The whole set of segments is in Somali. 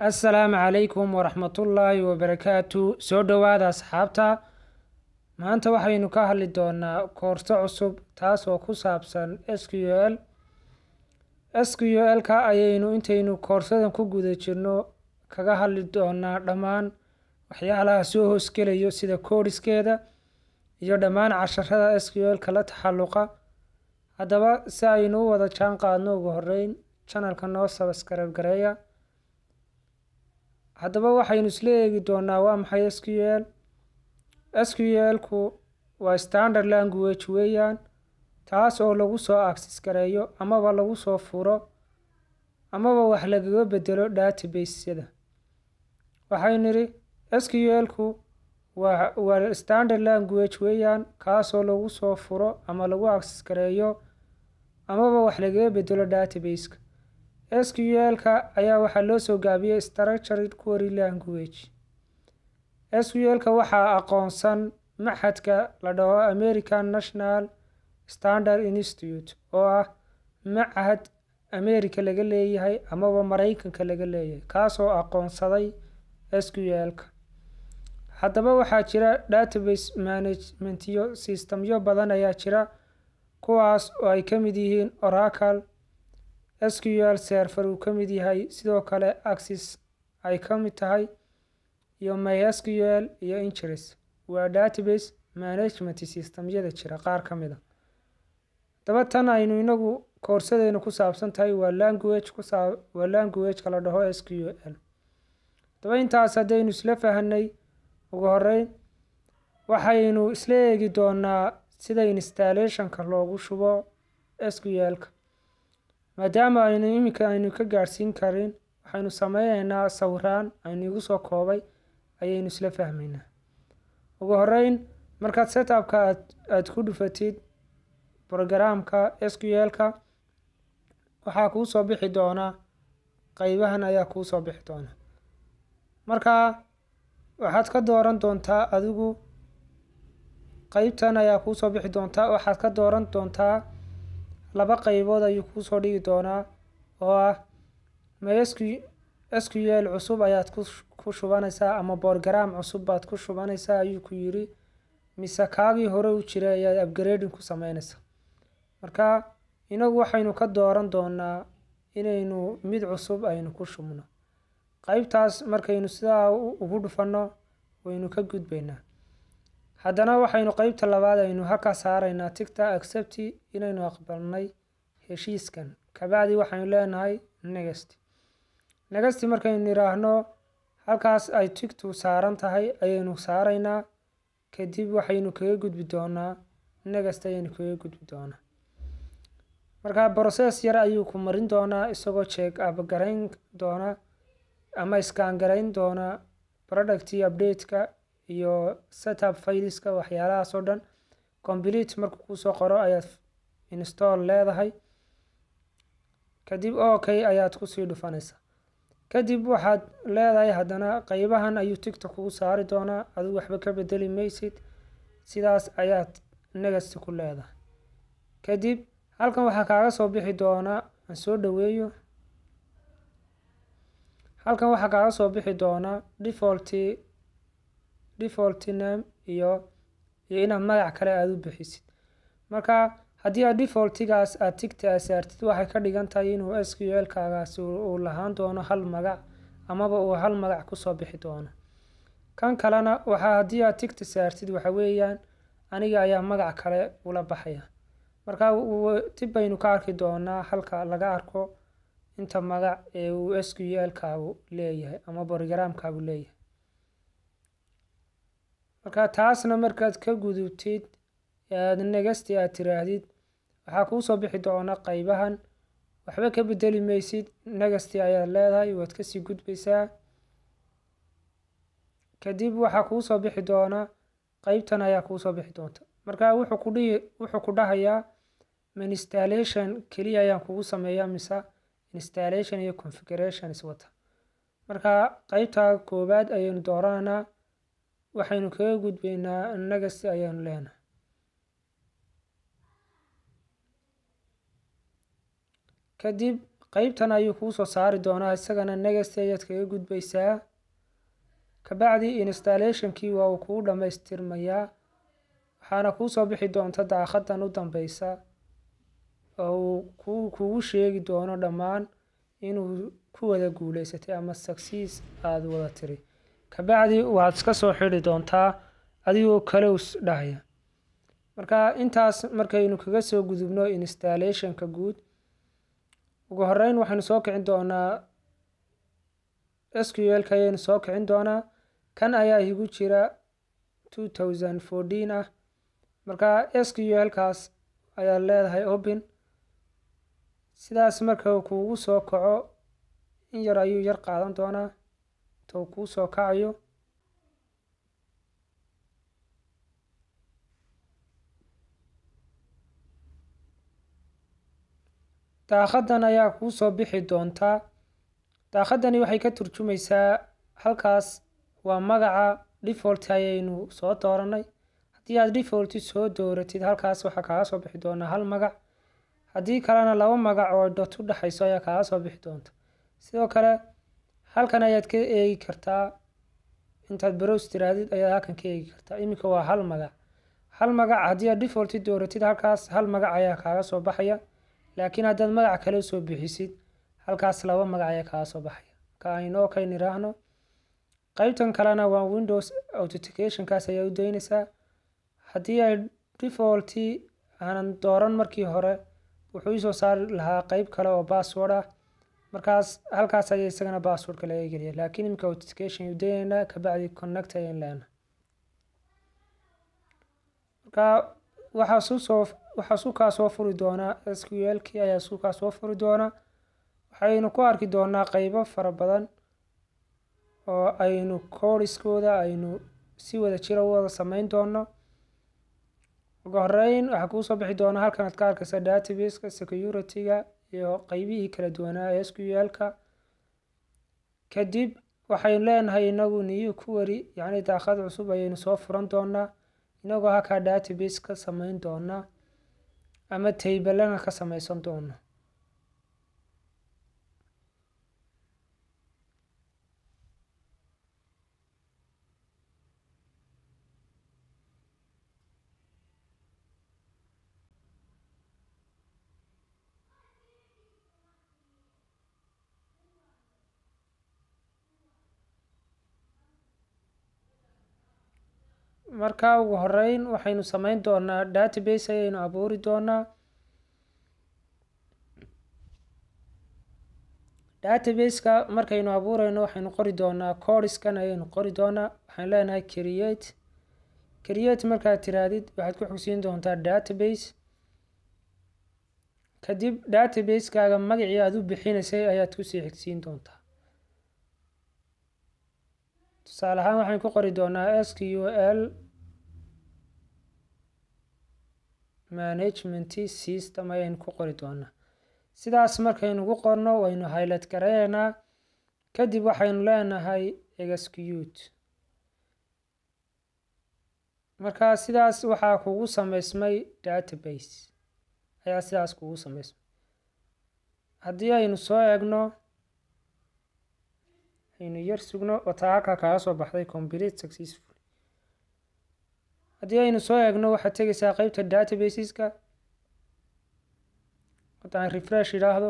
السلام عليكم ورحمة الله وبركاته. سو دhowaada asxaabta. maanta waxaynu ka hadli doonaa koorso cusub taas oo ku saabsan SQL. SQL ka ayaynu intaynu koorsadan ku guda jirno kaga hadli doonaa dhammaan waxyaalaha soo hoosgelayo sida koodiskeeda iyo dhammaan casharada SQL ka la taxalluqa. haddaba si aynu u wada jaan qaadno ugu horeyn channelka noo subscribe gareeya. haddaba waxaynu isla eegi doonaa waa maxay SQL. SQL ku waa standard language weeyaan, taas oo lagu soo access gareeyo amaba lagu soo furo amaba wax lagaga bedelo database-yada. waxaynu nidhi SQL ku waa standard language weeyaan kaas oo lagu soo furo ama lagu access gareeyo amaba wax lagaga bedelo database-ka. SQL ka ayaa waxaa loo soo gaabiyey Structured Query Language. SQL ka waxaa aqoonsan maxadka la dhaho American National Standard Institute oo ah macahad America laga leeyahay amaba Mareykanka laga leeyahay kaas oo aqoonsaday SQL ka. haddaba waxaa jira database management iyo systemyo badan ayaa jira kuwaas oo ay ka mid yihiin Oracle, SQL Server uu ka mid yahay, sidoo kale Access ay ka mid tahay, iyo MySQL iyo Ingres. waa database management systemyada jira qaar ka mid ah. haddaba tan aynu inagu koorsadeenu ku saabsan tahay waa language ka la dhaho SQL. haddaba intaas haddaynu isla fahanay, ugu horeyn waxaynu isla eegi doonaa sida installation-ka loogu shubo SQL ka. maadaama aynu ka gaarsiin karin, waxaynu sameynaynaa sawiraan aynu igu soo koobay ayaynu isla fahmaynaa. ugu horeyn markaad setup-ka aad ku dhufatid programka SQL ka, waxaa kuu soo bixi doonaa qaybahan ayaa kuu soo bixi doona. markaa waxaad ka dooran doontaa adigu qaybtan ayaa kuu soo bixi doontaa. waxaad ka dooran doontaa laba qaybood ayuu kuu soo dhigi doonaa oo ah SQL cusub ayaad ku shubanaysaa ama program cusub baad ku shubanaysaa ayuu ku yiri, mise kaagii hore u jiray ayaad upgrading ku sameynaysaa. marka inagu waxaynu ka dooran doonaa inaynu mid cusub aynu ku shubno. qaybtaas markaynu sidaa ugu dhufano waynu ka gudbaynaa. haddana waxaynu qaybta labaad aynu halka saaraynaa tigta accept inaynu aqbalnay heshiiskan. kabacdi waxaynu leenahay next markaynu niraahno halkaas ay tigtu saaran tahay ayaynu saaraynaa. kadib waxaynu kaga gudbi doonaa next ayaynu kaga gudbi doonaa. markaa process yar ayuu ku marin doonaa isagoo check up garayn doona ama scan garayn doona product update-ka iyo setup fileska waxyaalahaas oo dhan. complete markuu kusoo qoro ayaad install leedahay, kadib okay ayaad kusii dhufanaysaa. kadib waxaad leedahay haddana qaybahan ayuu tigta kugu saari doonaa, adigu waxba ka bedeli maysid, sidaas ayaad next ku leedahay. kadib halkan waxaa kaaga soo bixi doonaa aan soo dhaweeyo. halkan waxaa kaaga soo bixi doonaa default name iyo inaad magac kale aad u bixisid. marka haddii aad defaultigaas aad tigta saartid waxay ka dhigan tahay inuu SQL kaagaas uu lahaan doono hal magac amaba uu hal magac kusoo bixi doono. kan kalena waxaa haddii aad tigta saartid waxa weeyaan aniga ayaa magac kale ula baxaya. marka dib baynu ka arki doonaa halka laga arko inta magac ee uu SQL kaagu leeyahay ama programkaagu leeyahay. marka taasna markaad ka gudubtid aad next aad tiraahdid waxaa kuu soo bixi doona qaybahan, waxba ka bedeli maysid, next ayaad leedahay, waad kasii gudbaysaa. kadib waxaa kuu soo bixi doona qaybtan ayaa kuu soo bixi doonta. marka wuxuu ku dhahayaa installation keliya ayaan kugu sameeyaa mise installation iyo configuration iswata. marka qaybta koobaad ayaynu dooranaa, waxaynu kaga gudbaynaa next ayaanu leenahay. kadib qaybtan ayuu kuu soo saari doonaa isagana next ayaad kaga gudbaysaa kabacdi installationkii waa uu kuu dhamaystirmayaa waxaana kuu soo bixi doonta daaqadan u dambeysa oo kugu sheegi doono dhammaan inuu ku wada guuleysatay ama success aad wada tiri kabacdi waxaad iska soo xidhi doontaa adigoo close dhahaya marka intaas markaynu kaga soo gudubno installationka guud ugu horeyn waxaynu soo kicin doonaa SQL-ka ayaynu soo kicin doonaa kan ayaa igu jira 2014 ah marka SQL-kaas ayaa leedahay open sidaas marka kuugu soo kaco in yar ayuu yar qaadan doonaa intuu kuu soo kacayo daaqadan ayaa kuu soo bixi doontaa daaqadani waxay ka turjumaysaa halkaas waa magaca default ayaynu soo dooranay haddii aad default soo dooratid halkaas waxaa kaaga soo bixi doonaa hal magac haddii kalena laba magac oo dot u dhaxayso ayaa kaaga soo bixi doonta sidoo kale halkan ayaad ka eegi kartaa intaad browse tiraadid ayaad halkan ka eegi kartaa iminka waa hal magac haddii aad default dooratid halkaas hal magac ayaa kaaga soo baxaya laakiin haddaad magac kale soo bixisid halkaas laba magac ayaa kaaga soo baxaya marka aynu okay niraahno qaybtan kalena waa Windows authentication-kaas ayaa u daynaysaa haddii ay default aanan dooran markii hore wuxuu isoo saari lahaa qayb kale oo password ah markaas halkaas ayaa isagana passwordka laga geliya laakiin imika authentication u daynaynaa kabacdi connect ayaan leenahay marka waxaa suukaa soo furi doonaa SQL-kii ayaa suukaa soo furi doonaa waxaynu ku arki doonaa qaybo fara badan oo aynu codeskooda aynu si wada jira u wada samayn doono ugu horeyn waxaa kuu soo bixi doonaa halkan aad ka arkaysa database-ka security-ga iyo qaybihii kala duwanaa ee SQL-ka kadib waxaynu leenahay inagu new query yacni daaqad cusub ayaynu soo furan doonaa inagoo halkaa database ka samayn doona ama table-lana ka samaysan doona marka ugu horeyn waxaynu samayn doonaa database ayaynu abuuri doonaa database-ka markaynu abuurayno waxaynu qori doonaa codeskan ayaynu qori doonaa waxaan leenahay create markaad tiraadid waxaad ku xogsiin doontaa database kadib database-kaaga magacii aad u bixinaysay ayaad kusii xigsiin doontaa tusaale ahaan waxaan ku qori doonaa SQL management system ayaynu ku qori doonaa sidaas markaynu ku qorno waynu highlight gareynaa kadib waxaynu leenahay execute marka sidaas waxaa kugu samaysmay database ayaa sidaas kugu samaysmay haddii aynu soo eegno aynu yar sugno wataa halkaa kaaga soo baxday complete successful haddii aynu soo eegno waxaad tegaysaa qaybta databaseska haddaan refresh idhaahdo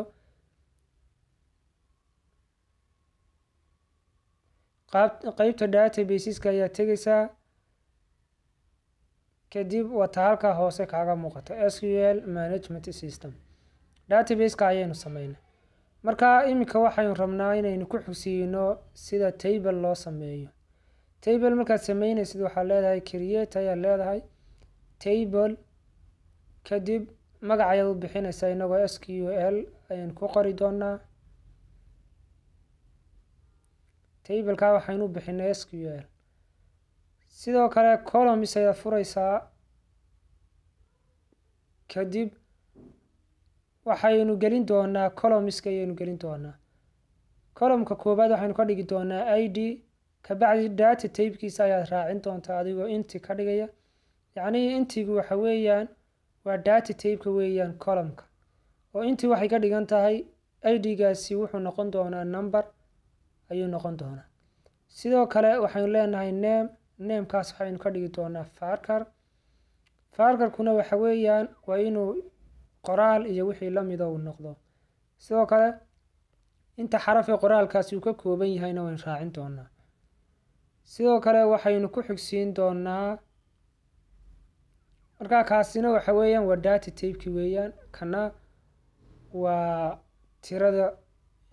qaybta databaseska ayaa tegaysaa kadib wataa halkaa hoose kaaga muuqata SQL management system database-ka ayaynu sameynay marka iminka waxaynu rabnaa inaynu ku xigsiino sida table loo sameeyo table markaad sameynaysid waxaa leedahay create ayaa leedahay table kadib magac ayaad u bixinaysaa inagoo SQL ayaynu ku qori doonaa table-ka waxaynu u bixinay SQL sidoo kale columns ayaad furaysaa kadib waxaynu gelin doonaa columnska ayaynu gelin doonaa columnka koobaad waxaynu ka dhigi doonaa ID kabacdi data type-kiisa ayaad raacin doontaa adigoo inti ka dhigaya yacni intigu waxa weeyaan waa data type-ka weeyaan columnka oo intii waxay ka dhigan tahay ID-gaasi wuxuu noqon doonaa number ayuu noqon doonaa. sidoo kale waxaynu leenahay name-kaas waxaynu ka dhigi doonaa varchar. varchar-kuna waxa weeyaan waa inuu qoraal iyo wixii la mida uu noqdo. sidoo kale inta xaraf ee qoraalkaasi uu ka kooban yahayna waynu raacin doonaa. sidoo kale waxaynu ku xigsiin doonaa markaa kaasina waxa weeyaan waa data type-ki weeyaan, kana waa tirada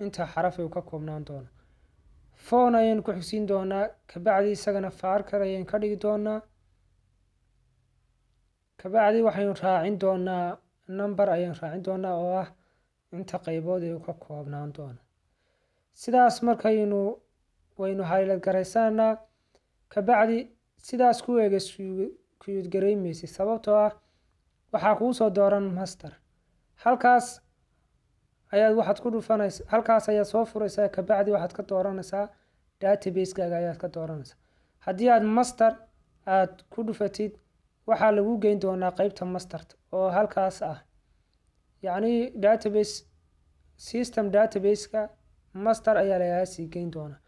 inta xaraf uu ka koobnaan doono. phone ayaynu ku xigsiin doonaa, kabacdi isagana varchar ayaynu ka dhigi doonaa. kabacdi waxaynu raacin doonaa number ayaynu raacin doonaa oo ah inta qaybood ee uu ka koobnaan doono. sidaas markaynu waynu highlight garaysanaa, kabacdi sidaas ku execute gareymeysid sababtoo ah waxaa kuu soo dooran master. halkaas ayaad waxaad ku dhufanaysaa, halkaas ayaad soo furaysaa, kabacdi waxaad ka dooranaysaa database-kaaga ayaad ka dooranaysaa. haddii aad master aad ku dhufatid waxaa lagu geyn doonaa qeybta masterta oo halkaas ah, yacni database system database-ka master ayaa lagaga sii geyn doonaa.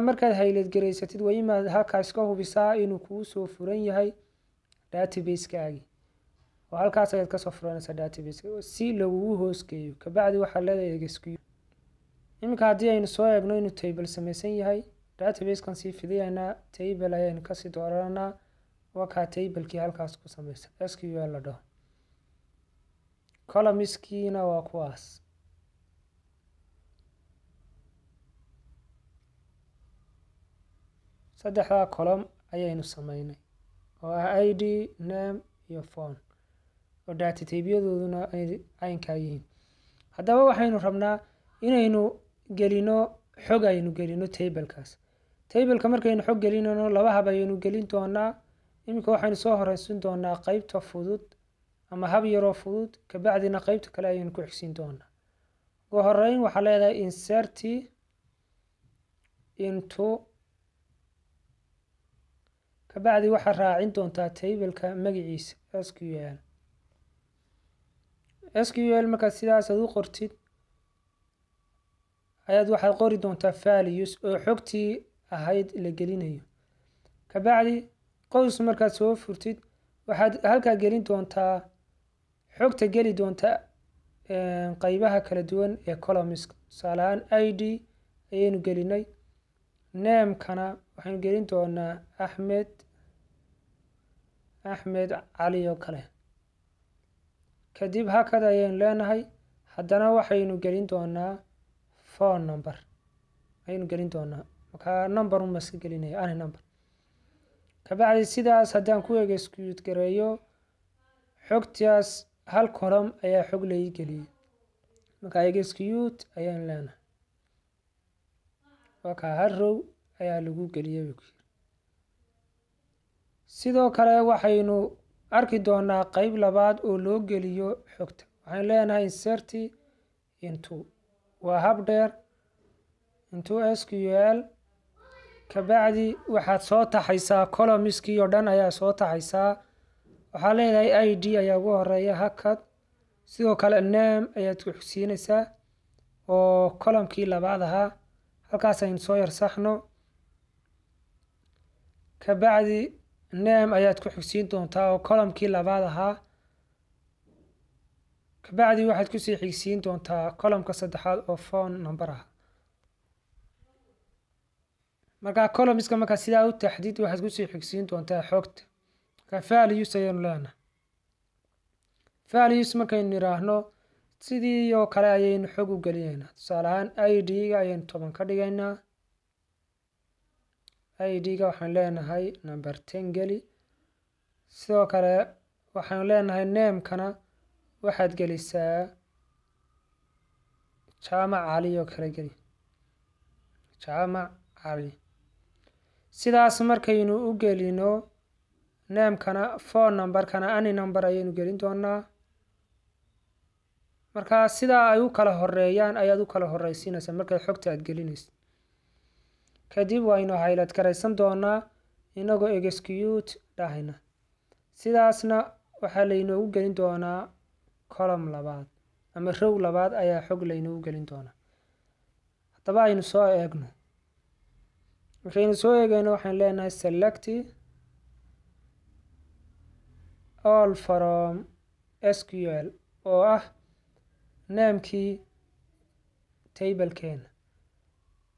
markaad highlight garaysatid waa inaad halkaas ka hubisaa inuu kuu soo furan yahay database-kaagi, oo halkaas ayaad kasoo furanaysaa database si lagugu hoosgeeyo. kabacdi waxaa leedahay execute. iminka haddii aynu soo eegno inuu table samaysan yahay, database-kan sii fidiyaynaa, table ayaynu kasii dooranaa. waa kaa table-kii halkaas ku samaysan SQL la dhaho. columns-kiina waa kuwaas. saddexdaa column ayaynu sameynay oo ah ID, name iyo phone, oo data type-yadooduna ay caynkaa yihiin. haddaba waxaynu rabnaa inaynu gelino xog aynu gelino table-kaas. table-ka markaynu xog gelinayno laba hab ayaynu gelin doonaa. iminka waxaynu soo horeysin doonaa qeybta fudud ama hab yaroo fudud, kabacdina qeybta kale ayaynu ku xigsiin doonaa. ugu horeyn waxaa leedahay insert into, kabacdi waxaad raacin doontaa table-ka magaciisa SQL. markaad sidaas aad u qortid ayaad waxaad qori doontaa values oo xogtii ahayd la gelinayo. kabacdi qows markaad soo furtid waxaad halkaa gelin doontaa xogta geli doontaa qaybaha kala duwan ee columns. tusaale ahaan ID ayaynu gelinay, name-kana waxaynu gelin doonaa Axmed Cali oo kale. kadib hakad ayaynu leenahay, haddana waxaynu gelin doonaa phone number ayaynu gelin doonaa. markaa number uma iska gelinaya any number. kabacdi sidaas haddaan ku execute gareeyo, xogtaas hal column ayaa xog laii geliyay. markaa execute ayaan leenahay, waa kaa hal row ayaa lagu geliyay. sidoo kale waxaynu arki doonaa qeyb labaad oo loo geliyo xogta. waxaynu leenahay insert into, waa hab dheer, into SQL. kabacdi waxaad soo taxaysaa columns-kii oo dhan ayaa soo taxaysaa. waxaa leedahay ID ayaa ugu horeeya hakad, sidoo kale name ayaad ku xigsiinaysaa oo column-kii labaad ahaa. halkaas aynu soo yar saxno, kabacdi name ayaad ku xigsiin doontaa oo column-kii labaad ahaa. kabacdi waxaad kusii xigsiin doontaa column-ka saddexaad oo phone number ah. markaa columns-ka markaa sidaa u taxdid waxaad kusii xigsiin doontaa xogta. markaa values ayaynu leenahay. values markaynu niraahno sidii oo kale ayaynu xog u gelinaynaa. tusaale ahaan ID-ga ayaynu 10 ka dhigaynaa. ID-ga waxaan leenahay number 10 geli. sidoo kale waxaanu leenahay name-kana waxaad gelisaa Jaamac Cali oo kale geli, Jaamac Cali. sidaas markaynu u gelino name-kana, phone number-kana any number ayaynu gelin doonaa. markaa sidaa ay u kala horeeyaan ayaad u kala horeysiinaysaa markaad xogta aad gelinaysid. kadib waynu highlight garaysan doonaa inagoo execute dhahayna. sidaasna waxaa laynoogu gelin doonaa column labaad ama row labaad ayaa xog laynoo gelin doonaa. haddaba aynu soo eegno. markaynu soo eegayno waxaan leenahay select all from SQL oo ah namekii tablekeena.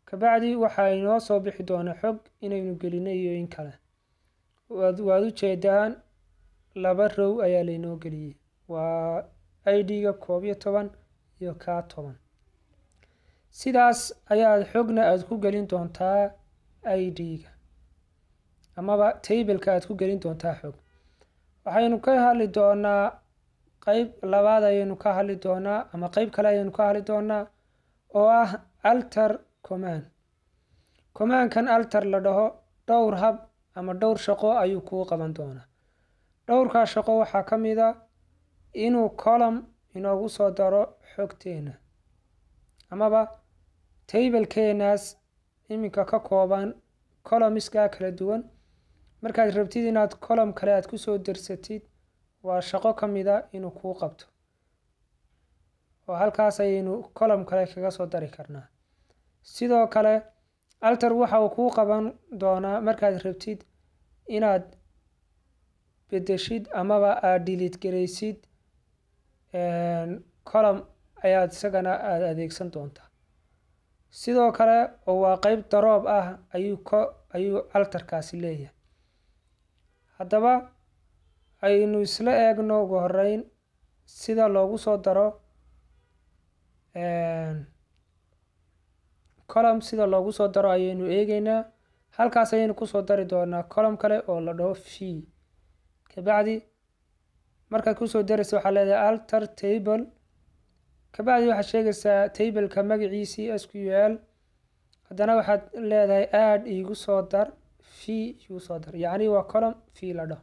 kabacdi waxaa inoo soo bixi doonaa xog inaynu gelino iyo in kale. waad u jeedaan laba row ayaa laynoo geliyey, waa ID-ga 11 iyo ka 10. sidaas ayaad xogna aad ku gelin doontaa ID-ga amaba tableka aad ku gelin doontaa xog. waxaynu ka hadli doonaa qayb labaad ayaynu ka hadli doonaa ama qayb kale ayaynu ka hadli doonaa oo ah alter command-kan alter la dhaho dhowr hab ama dhowr shaqo ayuu kuu qaban doonaa. dhowrkaa shaqo waxaa ka mid a inuu column inoogu soo daro xogteena amaba tablekeenaas iminka ka kooban columnskaa kala duwan. markaad rabtid inaad column kale aad kusoo darsatid waa shaqo ka mid a inuu kuu qabto, oo halkaas ayaynu column kale kaga soo dari karnaa. sidoo kale alter waxa uu kuu qaban doonaa markaad rabtid inaad bedeshid amaba aad delete garaysid column ayaad isagana aad adeegsan doontaa. sidoo kale oo waa qayb daroob ah ayuu alterkaasi leeyahay. haddaba aynu isla eegno ugu horeyn sida loogu soo daro column sida loogu soo daro ayaynu eegaynaa. halkaas ayaynu kusoo dari doonaa column kale oo la dhaho fee. kabacdi markaad kusoo daraysa waxaa leedahay alter table. kabacdi waxaad sheegaysaa tableka magaciisii SQL. haddana waxaad leedahay add igu soo dar fee igu soo dar, yacni waa column fee la dhaho.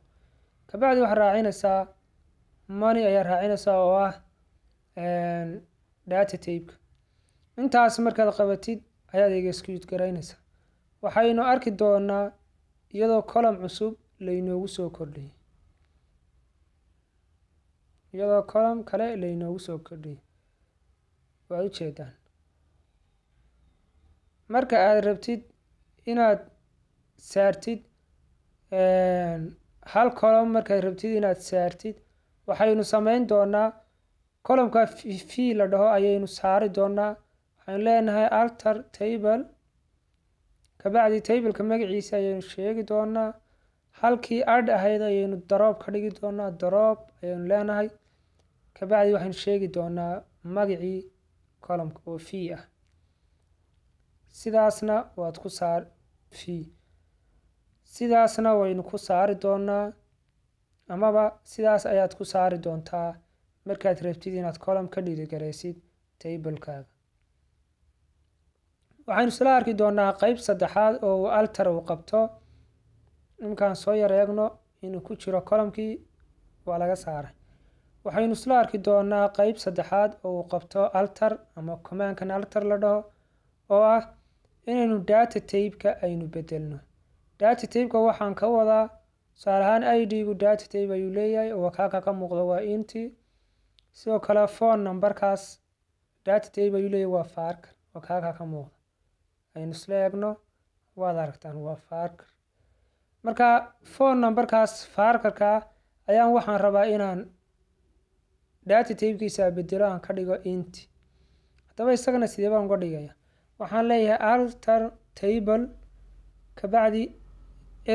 kabacdi waxaad raacinaysaa money ayaa raacinaysaa oo ah data tabeka. intaas markaad qabatid ayaad execute garaynaysaa. waxaynu arki doonaa iyadoo column cusub laynoogu soo kordhiyey, iyadoo column kale laynoogu soo kordhiyey. waad ujeedaan marka aad rabtid inaad saartid hal column markaad rabtid inaad saartid waxaynu samayn doonaa columnka fee la dhaho ayaynu saari doonaa. waxaynu leenahay alter table. kabacdi tableka magaciisa ayaynu sheegi doonaa. halkii add ahayd ayaynu drop ka dhigi doonaa, drop ayaynu leenahay. kabacdi waxaynu sheegi doonaa magacii columnka oo fee ah. sidaasna waad ku saar fee. sidaasna waynu ku saari doonaa amaba sidaas ayaad ku saari doontaa markaad rabtid inaad column ka dhirigaraysid tablekaaga. waxaynu isla arki doonaa qayb saddexaad oo uu alter uu qabto. imkaan soo yar eegno inuu ku jiro columnkii waa laga saaray. waxaynu isla arki doonaa qayb saddexaad oo uu qabto alter ama command-kan alter la dhaho oo ah inaynu data tabeka aynu bedelno. data tabeka waxaan ka wadaa tusaale ahaan ID-gu data tabe ayuu leeyahay oo kaaka ka muuqdo waa inti. sidoo kale phone numberkaas data tabe ayuu leeyahay waa farkar oo kaaka ka muuqda. aynu isla eegno waad aragtaan waa farkar. marka phone numberkaas farkarka ayaan waxaan rabaa inaan data tabekiisa bedelo aan ka dhigo inti. haddaba isagana sidee baan uga dhigaya? waxaan leeyahay alter table. kabacdi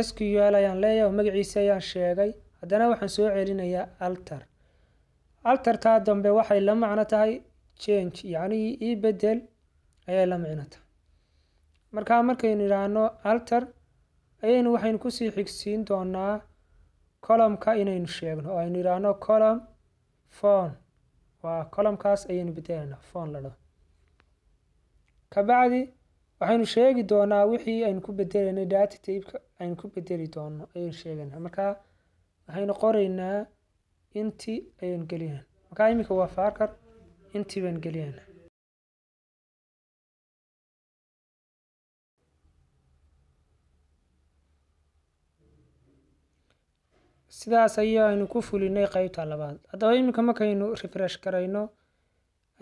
SQL ayaan leeyahay oo magaciisa ayaan sheegay. haddana waxaan soo celinayaa alter. altertaa dambe waxay la macno tahay change, yacni ii bedel ayay la macno tahay. markaa markaynu idhaahno alter waxaynu kusii xigsiin doonaa columnka inaynu sheegno oo aynu idhaahno column phone. waa columnkaas ayaynu bedelaynaa phone la dhaho. kabacdi waxaynu sheegi doonaa wixii aynu ku bedelaynay data tabeka aynu ku bedeli doono ayaynu sheegaynaa. markaa waxaynu qoraynaa inti ayaynu gelinaynaa. markaa iminka waa farkar inti baynu gelinaynaa. sidaas ayaynu ku fulinay qaybta labaad. haddaba iminka markaynu refresh garayno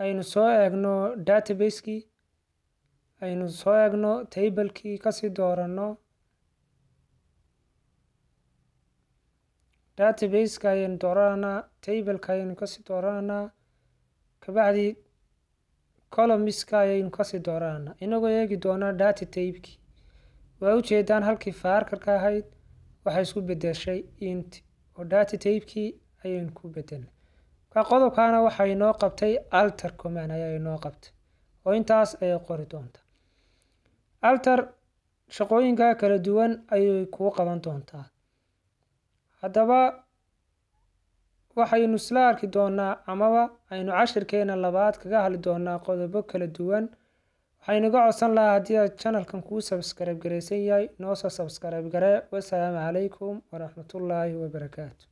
aynu soo eegno database-kii, aynu soo eegno table-kii, kasii doorano database-ka ayaynu dooranaa, table-ka ayaynu kasii dooranaa, kabacdi columns-ka ayaynu kasii dooranaa inagoo eegi doona data type-kii. waa ujeedaan halkii varchar-ka ahayd waxay isku bedeshay int oo data type-kii ayaynu ku bedelnay. qodobkaana waxay inoo qabtay alter command ayaa inoo qabtay oo intaas ayay qori doontaa. alter shaqooyinka kala duwan ayay kuu qaban doontaa. haddaba waxaynu isla arki doonaa amaba aynu cashirkeena labaad kaga hadli doonaa qodobo kala duwan. waxaynu ga codsan lahaa haddii aad channelkan kuu subscribe garaysan yahay noo soo subscribe garee. wasalaamu calaykum waraxmatullaahi wabarakaatu.